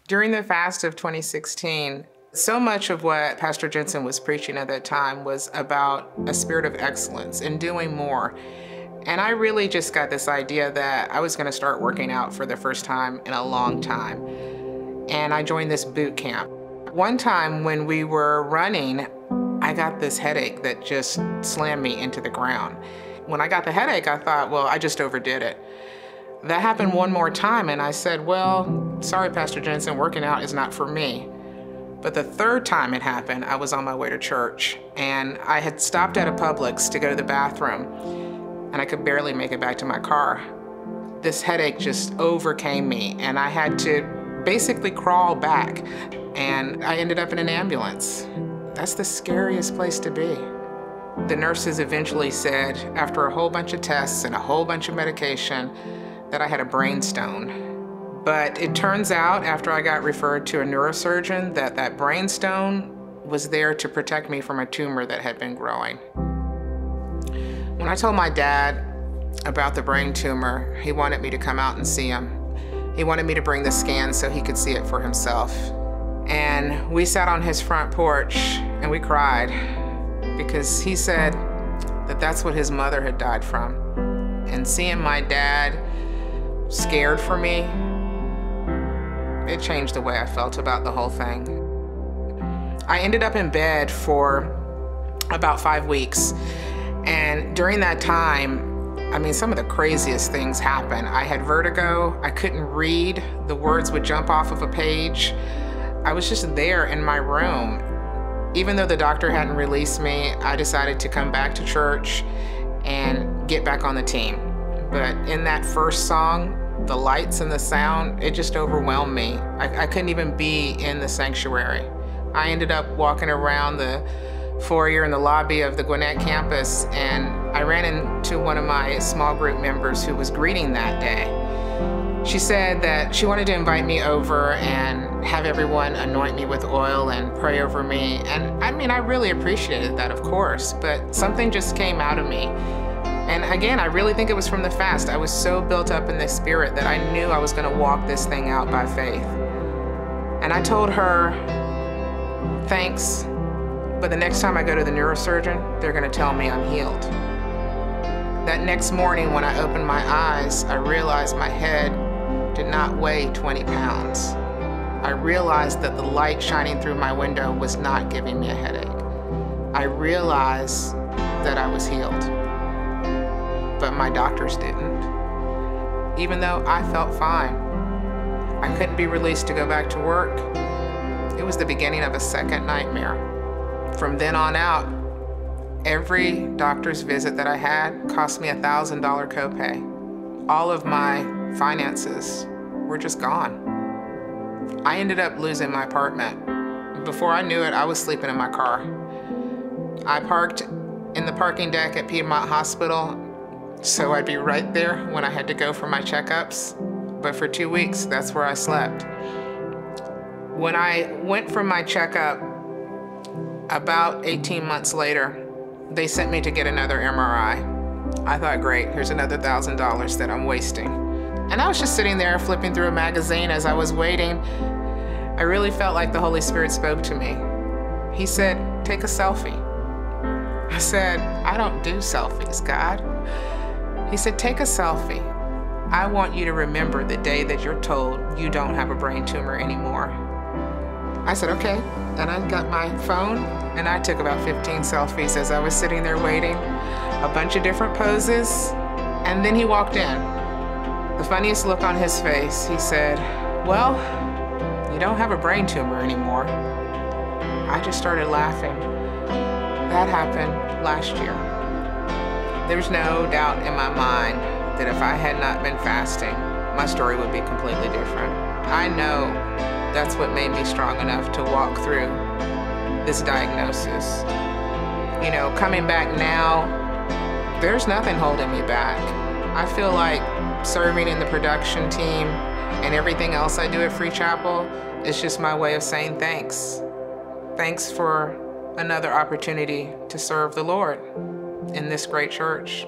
During the fast of 2016, so much of what Pastor Jensen was preaching at that time was about a spirit of excellence and doing more. And I really just got this idea that I was going to start working out for the first time in a long time. And I joined this boot camp. One time when we were running, I got this headache that just slammed me into the ground. When I got the headache, I thought, well, I just overdid it. That happened one more time, and I said, well, sorry, Pastor Jensen, working out is not for me. But the third time it happened, I was on my way to church, and I had stopped at a Publix to go to the bathroom, and I could barely make it back to my car. This headache just overcame me, and I had to basically crawl back, and I ended up in an ambulance. That's the scariest place to be. The nurses eventually said, after a whole bunch of tests and a whole bunch of medication, that I had a brainstorm. But it turns out, after I got referred to a neurosurgeon, that that brainstorm was there to protect me from a tumor that had been growing. When I told my dad about the brain tumor, he wanted me to come out and see him. He wanted me to bring the scan so he could see it for himself. And we sat on his front porch and we cried because he said that that's what his mother had died from. And seeing my dad scared for me, it changed the way I felt about the whole thing. I ended up in bed for about 5 weeks. And during that time, I mean, some of the craziest things happened. I had vertigo. I couldn't read. The words would jump off of a page. I was just there in my room. Even though the doctor hadn't released me, I decided to come back to church and get back on the team. But in that first song, the lights and the sound, it just overwhelmed me. I couldn't even be in the sanctuary. I ended up walking around the foyer in the lobby of the Gwinnett campus, and I ran into one of my small group members who was greeting that day. She said that she wanted to invite me over and have everyone anoint me with oil and pray over me. And I mean, I really appreciated that, of course, but something just came out of me. And again, I really think it was from the fast. I was so built up in the spirit that I knew I was going to walk this thing out by faith. And I told her, thanks, but the next time I go to the neurosurgeon, they're going to tell me I'm healed. That next morning when I opened my eyes, I realized my head did not weigh 20 pounds. I realized that the light shining through my window was not giving me a headache. I realized that I was healed. But my doctors didn't. Even though I felt fine, I couldn't be released to go back to work. It was the beginning of a second nightmare. From then on out, every doctor's visit that I had cost me $1,000 copay. All of my finances were just gone. I ended up losing my apartment. Before I knew it, I was sleeping in my car. I parked in the parking deck at Piedmont Hospital, so I'd be right there when I had to go for my checkups. But for 2 weeks, that's where I slept. When I went for my checkup, about 18 months later, they sent me to get another MRI. I thought, great, here's another $1,000 that I'm wasting. And I was just sitting there flipping through a magazine as I was waiting. I really felt like the Holy Spirit spoke to me. He said, take a selfie. I said, I don't do selfies, God. He said, take a selfie. I want you to remember the day that you're told you don't have a brain tumor anymore. I said, okay. And I got my phone and I took about 15 selfies as I was sitting there waiting, a bunch of different poses. And then he walked in. The funniest look on his face, he said, well, you don't have a brain tumor anymore. I just started laughing. That happened last year. There's no doubt in my mind that if I had not been fasting, my story would be completely different. I know that's what made me strong enough to walk through this diagnosis. You know, coming back now, there's nothing holding me back. I feel like serving in the production team and everything else I do at Free Chapel is just my way of saying thanks. Thanks for another opportunity to serve the Lord in this great church.